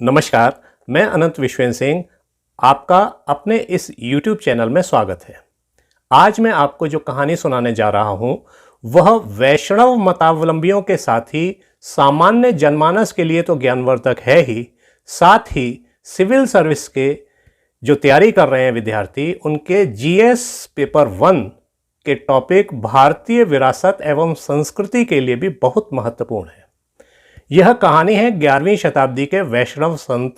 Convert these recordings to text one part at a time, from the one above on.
नमस्कार, मैं अनंत विश्वेन सिंह आपका अपने इस YouTube चैनल में स्वागत है। आज मैं आपको जो कहानी सुनाने जा रहा हूं वह वैष्णव मतावलंबियों के साथ ही सामान्य जनमानस के लिए तो ज्ञानवर्धक है ही, साथ ही सिविल सर्विस के जो तैयारी कर रहे हैं विद्यार्थी उनके GS पेपर 1 के टॉपिक भारतीय विरासत एवं संस्कृति के लिए भी बहुत महत्वपूर्ण है। यह कहानी है 11वीं शताब्दी के वैष्णव संत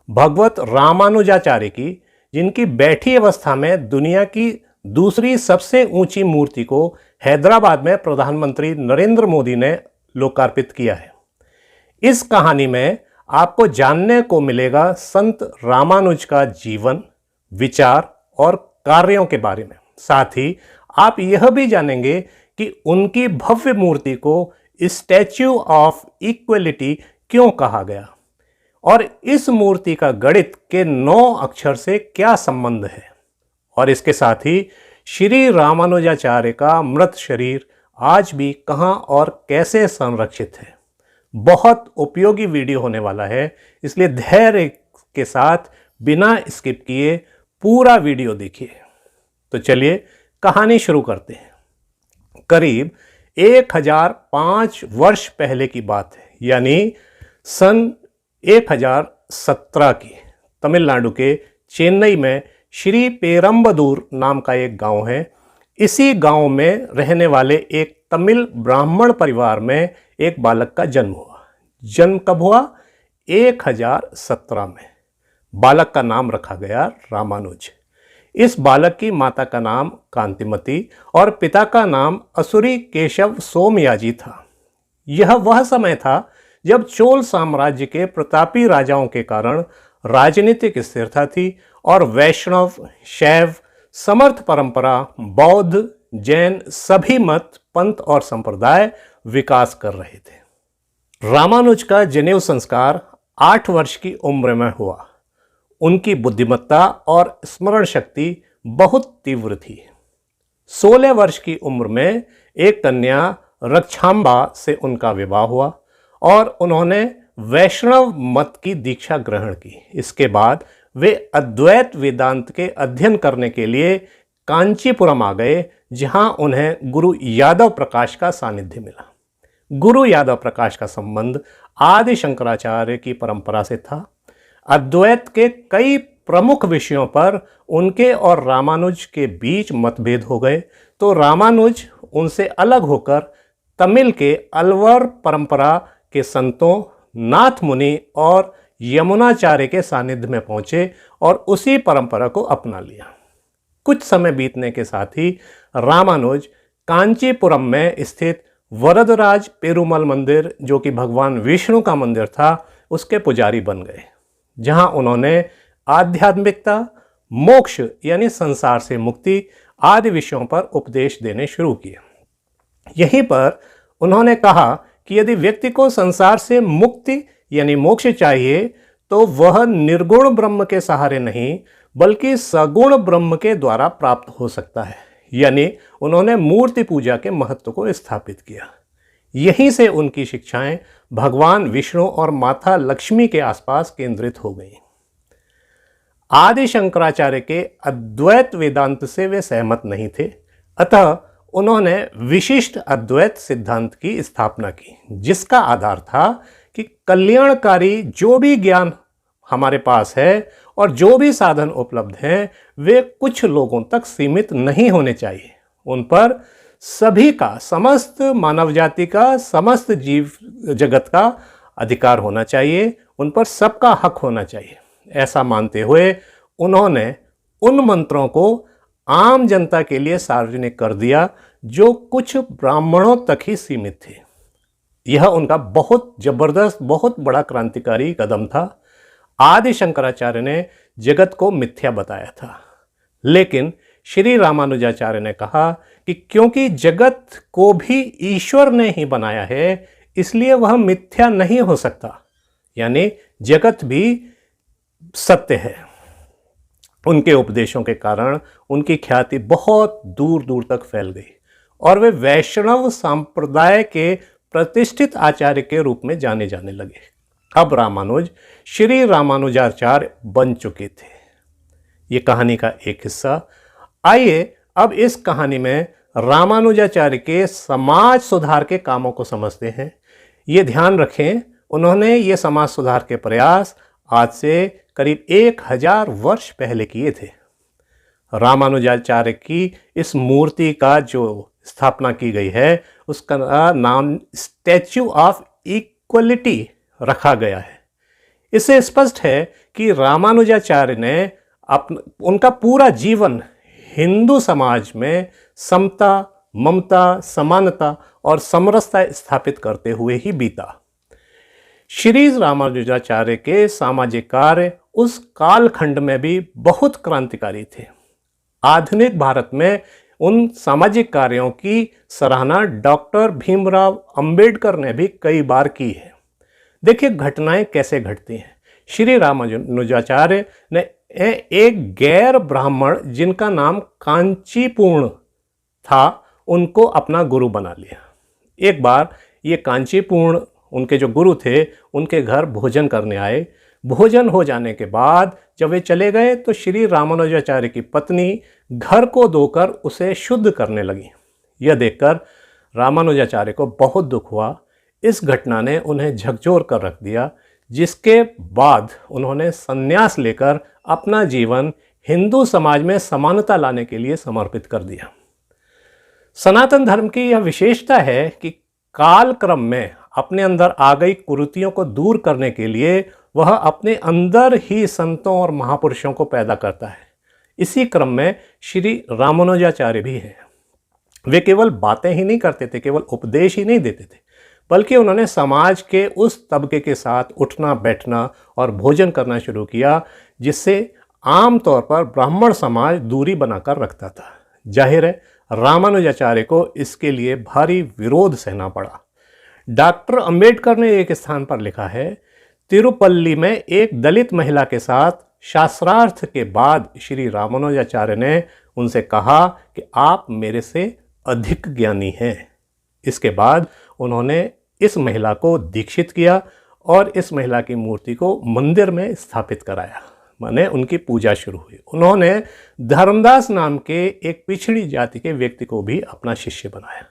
भगवत रामानुजाचार्य की, जिनकी बैठी अवस्था में दुनिया की दूसरी सबसे ऊंची मूर्ति को हैदराबाद में प्रधानमंत्री नरेंद्र मोदी ने लोकार्पित किया है। इस कहानी में आपको जानने को मिलेगा संत रामानुज का जीवन, विचार और कार्यों के बारे में। साथ ही आप यह भी जानेंगे कि उनकी भव्य मूर्ति को स्टैच्यू ऑफ इक्वलिटी क्यों कहा गया और इस मूर्ति का गणित के 9 अक्षर से क्या संबंध है, और इसके साथ ही श्री रामानुजाचार्य का मृत शरीर आज भी कहां और कैसे संरक्षित है। बहुत उपयोगी वीडियो होने वाला है, इसलिए धैर्य के साथ बिना स्किप किए पूरा वीडियो देखिए। तो चलिए कहानी शुरू करते हैं। करीब 1005 वर्ष पहले की बात है, यानी सन 1017 की। तमिलनाडु के चेन्नई में श्री पेरम्बदूर नाम का एक गांव है। इसी गांव में रहने वाले एक तमिल ब्राह्मण परिवार में एक बालक का जन्म हुआ। जन्म कब हुआ? 1017 में। बालक का नाम रखा गया रामानुज। इस बालक की माता का नाम कांतिमती और पिता का नाम असुरी केशव सोमयाजी था। यह वह समय था जब चोल साम्राज्य के प्रतापी राजाओं के कारण राजनीतिक स्थिरता थी और वैष्णव, शैव, समर्थ परंपरा, बौद्ध, जैन सभी मत, पंथ और संप्रदाय विकास कर रहे थे। रामानुज का जनेऊ संस्कार 8 वर्ष की उम्र में हुआ। उनकी बुद्धिमत्ता और स्मरण शक्ति बहुत तीव्र थी। 16 वर्ष की उम्र में एक कन्या रक्षांबा से उनका विवाह हुआ और उन्होंने वैष्णव मत की दीक्षा ग्रहण की। इसके बाद वे अद्वैत वेदांत के अध्ययन करने के लिए कांचीपुरम आ गए, जहां उन्हें गुरु यादव प्रकाश का सानिध्य मिला। गुरु यादव प्रकाश का संबंध आदि शंकराचार्य की परंपरा से था। अद्वैत के कई प्रमुख विषयों पर उनके और रामानुज के बीच मतभेद हो गए, तो रामानुज उनसे अलग होकर तमिल के अलवर परंपरा के संतों नाथ मुनि और यमुनाचार्य के सानिध्य में पहुंचे और उसी परंपरा को अपना लिया। कुछ समय बीतने के साथ ही रामानुज कांचीपुरम में स्थित वरदराज पेरुमल मंदिर, जो कि भगवान विष्णु का मंदिर था, उसके पुजारी बन गए, जहां उन्होंने आध्यात्मिकता, मोक्ष यानी संसार से मुक्ति आदि विषयों पर उपदेश देने शुरू किए। यहीं पर उन्होंने कहा कि यदि व्यक्ति को संसार से मुक्ति यानी मोक्ष चाहिए तो वह निर्गुण ब्रह्म के सहारे नहीं बल्कि सगुण ब्रह्म के द्वारा प्राप्त हो सकता है। यानी उन्होंने मूर्ति पूजा के महत्व को स्थापित किया। यहीं से उनकी शिक्षाएं भगवान विष्णु और माता लक्ष्मी के आसपास केंद्रित हो गईं। आदि शंकराचार्य के अद्वैत वेदांत से वे सहमत नहीं थे, अतः उन्होंने विशिष्ट अद्वैत सिद्धांत की स्थापना की, जिसका आधार था कि कल्याणकारी जो भी ज्ञान हमारे पास है और जो भी साधन उपलब्ध हैं वे कुछ लोगों तक सीमित नहीं होने चाहिए। उन पर सभी का, समस्त मानव जाति का, समस्त जीव जगत का अधिकार होना चाहिए। उन पर सबका हक होना चाहिए। ऐसा मानते हुए उन्होंने उन मंत्रों को आम जनता के लिए सार्वजनिक कर दिया जो कुछ ब्राह्मणों तक ही सीमित थे। यह उनका बहुत जबरदस्त, बहुत बड़ा क्रांतिकारी कदम था। आदि शंकराचार्य ने जगत को मिथ्या बताया था, लेकिन श्री रामानुजाचार्य ने कहा कि क्योंकि जगत को भी ईश्वर ने ही बनाया है, इसलिए वह मिथ्या नहीं हो सकता, यानी जगत भी सत्य है। उनके उपदेशों के कारण उनकी ख्याति बहुत दूर दूर तक फैल गई और वे वैष्णव संप्रदाय के प्रतिष्ठित आचार्य के रूप में जाने जाने लगे। अब रामानुज श्री रामानुजाचार्य बन चुके थे। ये कहानी का एक हिस्सा। आइए अब इस कहानी में रामानुजाचार्य के समाज सुधार के कामों को समझते हैं। ये ध्यान रखें, उन्होंने ये समाज सुधार के प्रयास आज से करीब 1000 वर्ष पहले किए थे। रामानुजाचार्य की इस मूर्ति का जो स्थापना की गई है उसका नाम स्टैच्यू ऑफ इक्वलिटी रखा गया है। इससे स्पष्ट है कि रामानुजाचार्य ने उनका पूरा जीवन हिंदू समाज में समता, ममता, समानता और समरसता स्थापित करते हुए ही बीता। श्री रामानुजाचार्य के सामाजिक कार्य उस कालखंड में भी बहुत क्रांतिकारी थे। आधुनिक भारत में उन सामाजिक कार्यों की सराहना डॉक्टर भीमराव अंबेडकर ने भी कई बार की है। देखिए घटनाएं कैसे घटती हैं। श्री रामानुजाचार्य ने एक गैर ब्राह्मण जिनका नाम कांचीपूर्ण था उनको अपना गुरु बना लिया। एक बार ये कांचीपूर्ण उनके जो गुरु थे उनके घर भोजन करने आए। भोजन हो जाने के बाद जब वे चले गए तो श्री रामानुजाचार्य की पत्नी घर को धोकर उसे शुद्ध करने लगी। यह देखकर रामानुजाचार्य को बहुत दुख हुआ। इस घटना ने उन्हें झकझोर कर रख दिया, जिसके बाद उन्होंने संन्यास लेकर अपना जीवन हिंदू समाज में समानता लाने के लिए समर्पित कर दिया। सनातन धर्म की यह विशेषता है कि कालक्रम में अपने अंदर आ गई कुरीतियों को दूर करने के लिए वह अपने अंदर ही संतों और महापुरुषों को पैदा करता है। इसी क्रम में श्री रामानुजाचार्य भी हैं। वे केवल बातें ही नहीं करते थे, केवल उपदेश ही नहीं देते थे, बल्कि उन्होंने समाज के उस तबके के साथ उठना बैठना और भोजन करना शुरू किया जिससे आमतौर पर ब्राह्मण समाज दूरी बनाकर रखता था। जाहिर है रामानुजाचार्य को इसके लिए भारी विरोध सहना पड़ा। डॉक्टर अंबेडकर ने एक स्थान पर लिखा है, तिरुपल्ली में एक दलित महिला के साथ शास्त्रार्थ के बाद श्री रामानुजाचार्य ने उनसे कहा कि आप मेरे से अधिक ज्ञानी हैं। इसके बाद उन्होंने इस महिला को दीक्षित किया और इस महिला की मूर्ति को मंदिर में स्थापित कराया, माने उनकी पूजा शुरू हुई। उन्होंने धर्मदास नाम के एक पिछड़ी जाति के व्यक्ति को भी अपना शिष्य बनाया।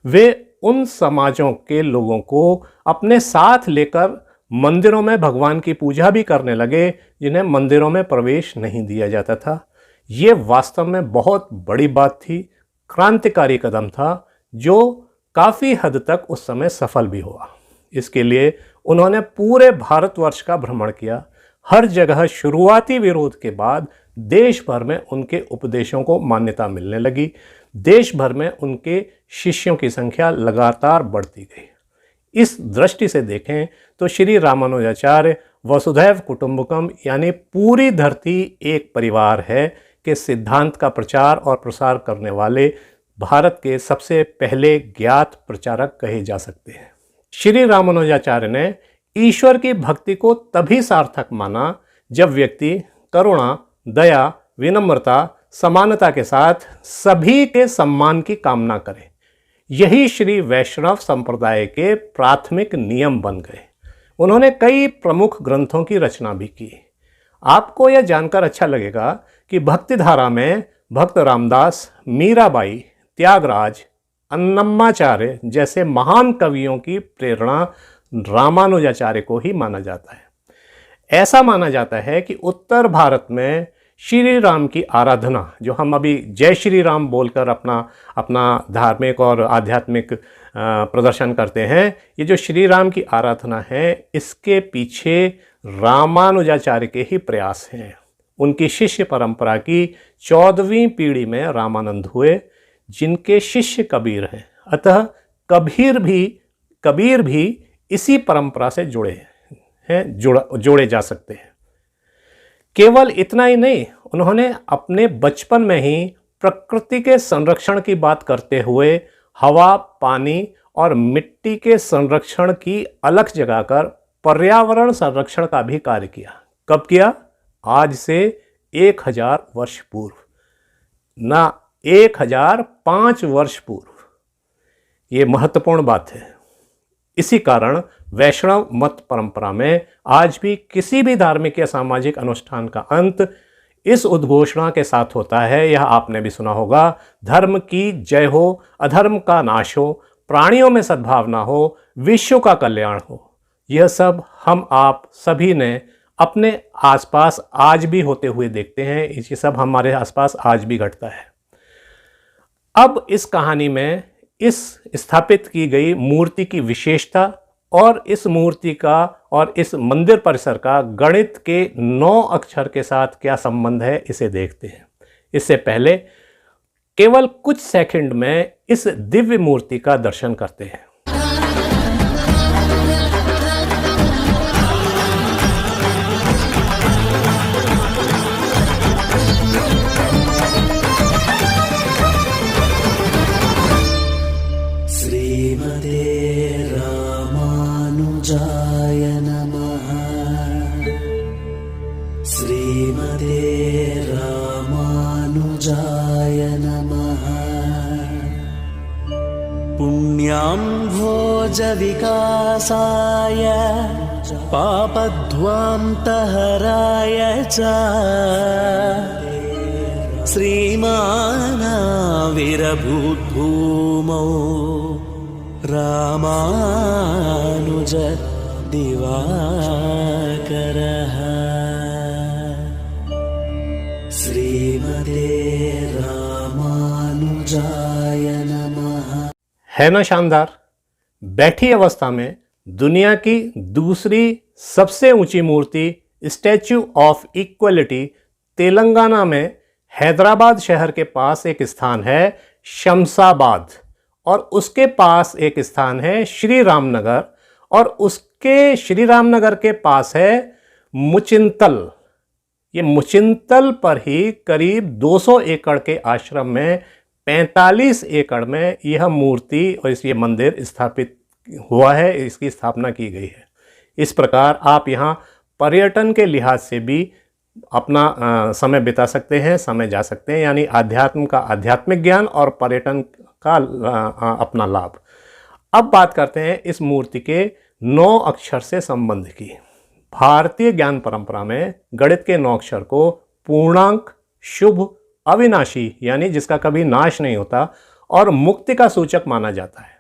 वे उन समाजों के लोगों को अपने साथ लेकर मंदिरों में भगवान की पूजा भी करने लगे जिन्हें मंदिरों में प्रवेश नहीं दिया जाता था। ये वास्तव में बहुत बड़ी बात थी, क्रांतिकारी कदम था जो काफ़ी हद तक उस समय सफल भी हुआ। इसके लिए उन्होंने पूरे भारतवर्ष का भ्रमण किया। हर जगह शुरुआती विरोध के बाद देश भर में उनके उपदेशों को मान्यता मिलने लगी। देश भर में उनके शिष्यों की संख्या लगातार बढ़ती गई। इस दृष्टि से देखें तो श्री रामानुजाचार्य वसुधैव कुटुंबकम यानी पूरी धरती एक परिवार है के सिद्धांत का प्रचार और प्रसार करने वाले भारत के सबसे पहले ज्ञात प्रचारक कहे जा सकते हैं। श्री रामानुजाचार्य ने ईश्वर की भक्ति को तभी सार्थक माना जब व्यक्ति करुणा, दया, विनम्रता, समानता के साथ सभी के सम्मान की कामना करे। यही श्री वैष्णव संप्रदाय के प्राथमिक नियम बन गए। उन्होंने कई प्रमुख ग्रंथों की रचना भी की। आपको यह जानकर अच्छा लगेगा कि भक्ति धारा में भक्त रामदास, मीराबाई, त्यागराज, अन्नमाचार्य जैसे महान कवियों की प्रेरणा रामानुजाचार्य को ही माना जाता है। ऐसा माना जाता है कि उत्तर भारत में श्री राम की आराधना, जो हम अभी जय श्री राम बोलकर अपना धार्मिक और आध्यात्मिक प्रदर्शन करते हैं, ये जो श्री राम की आराधना है इसके पीछे रामानुजाचार्य के ही प्रयास हैं। उनकी शिष्य परंपरा की 14वीं पीढ़ी में रामानंद हुए, जिनके शिष्य कबीर हैं। अतः कबीर भी इसी परंपरा से जोड़े जा सकते हैं। केवल इतना ही नहीं, उन्होंने अपने बचपन में ही प्रकृति के संरक्षण की बात करते हुए हवा, पानी और मिट्टी के संरक्षण की अलख जगाकर पर्यावरण संरक्षण का भी कार्य किया। कब किया? आज से 1000 वर्ष पूर्व, ना 1005 वर्ष पूर्व। ये महत्वपूर्ण बात है। इसी कारण वैष्णव मत परंपरा में आज भी किसी भी धार्मिक या सामाजिक अनुष्ठान का अंत इस उद्घोषणा के साथ होता है, यह आपने भी सुना होगा, धर्म की जय हो, अधर्म का नाश हो, प्राणियों में सद्भावना हो, विश्व का कल्याण हो। यह सब हम आप सभी ने अपने आसपास आज भी होते हुए देखते हैं। ये सब हमारे आसपास आज भी घटता है। अब इस कहानी में इस स्थापित की गई मूर्ति की विशेषता और इस मूर्ति का और इस मंदिर परिसर का गणित के 9 अक्षर के साथ क्या संबंध है, इसे देखते हैं। इससे पहले केवल कुछ सेकंड में इस दिव्य मूर्ति का दर्शन करते हैं। रामानुजाय नमः। श्रीमते रामानुजाय नमः। पुण्यम्भोजविकासाय पापध्वान्तहराय च श्रीमानाविरभूद्भूमौ रामानुज दिवाकरः। श्रीमते रामानुजाय नमः। है ना शानदार? बैठी अवस्था में दुनिया की दूसरी सबसे ऊंची मूर्ति स्टैच्यू ऑफ इक्वलिटी तेलंगाना में हैदराबाद शहर के पास एक स्थान है शमशाबाद, और उसके पास एक स्थान है श्री रामनगर, और उसके श्री रामनगर के पास है मुचिंतल। ये मुचिंतल पर ही करीब 200 एकड़ के आश्रम में 45 एकड़ में यह मूर्ति और ये मंदिर स्थापित हुआ है, इसकी स्थापना की गई है। इस प्रकार आप यहाँ पर्यटन के लिहाज से भी अपना समय बिता सकते हैं, समय जा सकते हैं, यानी आध्यात्म का आध्यात्मिक ज्ञान और पर्यटन का अपना लाभ। अब बात करते हैं इस मूर्ति के 9 अक्षर से संबंध की। भारतीय ज्ञान परंपरा में गणित के 9 अक्षर को पूर्णांक, शुभ, अविनाशी यानी जिसका कभी नाश नहीं होता, और मुक्ति का सूचक माना जाता है।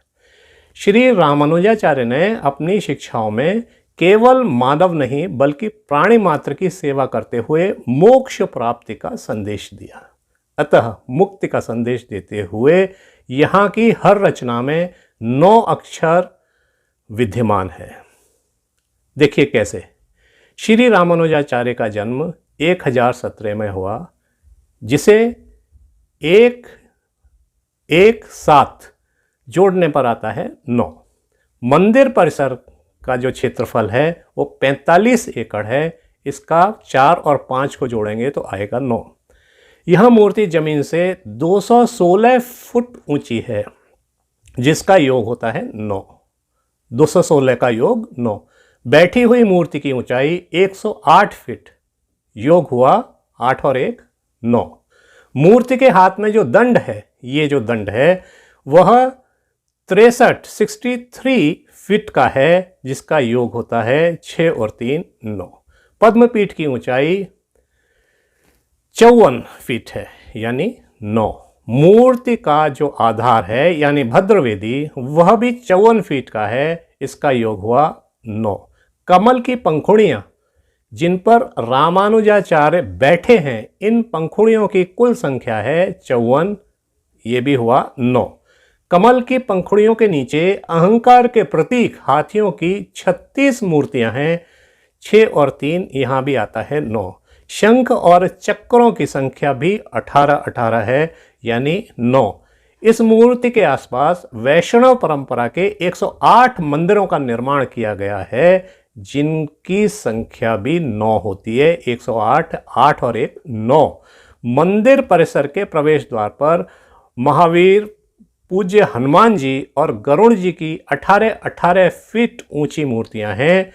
श्री रामानुजाचार्य ने अपनी शिक्षाओं में केवल मानव नहीं बल्कि प्राणी मात्र की सेवा करते हुए मोक्ष प्राप्ति का संदेश दिया। अतः मुक्ति का संदेश देते हुए यहाँ की हर रचना में 9 अक्षर विद्यमान है। देखिए कैसे। श्री रामानुजाचार्य का जन्म 1017 में हुआ, जिसे 1-1-7 जोड़ने पर आता है 9। मंदिर परिसर का जो क्षेत्रफल है वो 45 एकड़ है। इसका 4 और 5 को जोड़ेंगे तो आएगा 9। यह मूर्ति जमीन से 216 फुट ऊंची है, जिसका योग होता है 9। 216 का योग 9। बैठी हुई मूर्ति की ऊंचाई 108 फीट, योग हुआ 8 और 1 9। मूर्ति के हाथ में जो दंड है, ये जो दंड है वह 63 फीट का है, जिसका योग होता है 6 और 3 9। पद्मपीठ की ऊंचाई 54 फीट है, यानी 9। मूर्ति का जो आधार है यानी भद्रवेदी, वह भी 54 फीट का है, इसका योग हुआ 9। कमल की पंखुड़ियां जिन पर रामानुजाचार्य बैठे हैं, इन पंखुड़ियों की कुल संख्या है 54, ये भी हुआ 9। कमल की पंखुड़ियों के नीचे अहंकार के प्रतीक हाथियों की 36 मूर्तियां हैं, 6 और 3 यहाँ भी आता है 9। शंख और चक्रों की संख्या भी 18-18 है, यानी 9। इस मूर्ति के आसपास वैष्णव परंपरा के 108 मंदिरों का निर्माण किया गया है, जिनकी संख्या भी 9 होती है। 108, 8 और 1 9। मंदिर परिसर के प्रवेश द्वार पर महावीर, पूज्य हनुमान जी और गरुड़ जी की 18-18 फीट ऊंची मूर्तियां हैं।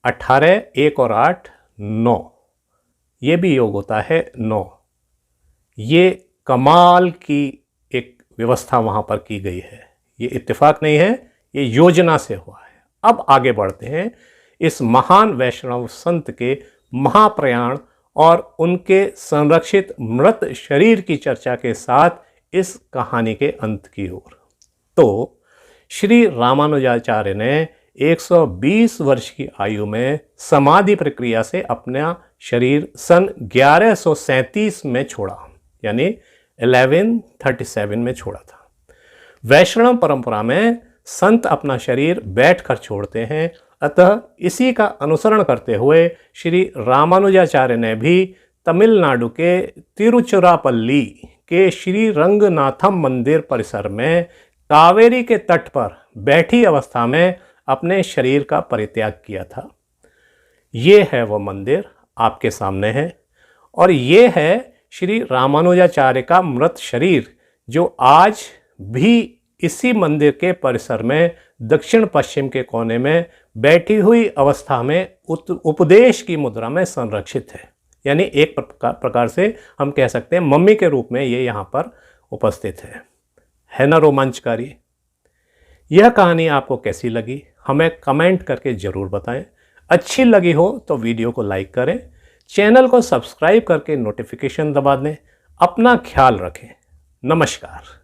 18, 1 और 8 9, ये भी योग होता है 9। ये कमाल की एक व्यवस्था वहाँ पर की गई है। ये इत्तेफाक नहीं है, ये योजना से हुआ है। अब आगे बढ़ते हैं इस महान वैष्णव संत के महाप्रयाण और उनके संरक्षित मृत शरीर की चर्चा के साथ इस कहानी के अंत की ओर। तो श्री रामानुजाचार्य ने 120 वर्ष की आयु में समाधि प्रक्रिया से अपना शरीर सन 1137 में छोड़ा, यानी 1137 में छोड़ा था। वैष्णव परंपरा में संत अपना शरीर बैठकर छोड़ते हैं, अतः इसी का अनुसरण करते हुए श्री रामानुजाचार्य ने भी तमिलनाडु के तिरुचिरापल्ली के श्री रंगनाथम मंदिर परिसर में कावेरी के तट पर बैठी अवस्था में अपने शरीर का परित्याग किया था। ये है वह मंदिर आपके सामने है, और ये है श्री रामानुजाचार्य का मृत शरीर जो आज भी इसी मंदिर के परिसर में दक्षिण पश्चिम के कोने में बैठी हुई अवस्था में उपदेश की मुद्रा में संरक्षित है। यानी एक प्रकार से हम कह सकते हैं मम्मी के रूप में ये यहाँ पर उपस्थित है ना रोमांचकारी। यह कहानी आपको कैसी लगी हमें कमेंट करके ज़रूर बताएं। अच्छी लगी हो तो वीडियो को लाइक करें, चैनल को सब्सक्राइब करके नोटिफिकेशन दबा दें। अपना ख्याल रखें। नमस्कार।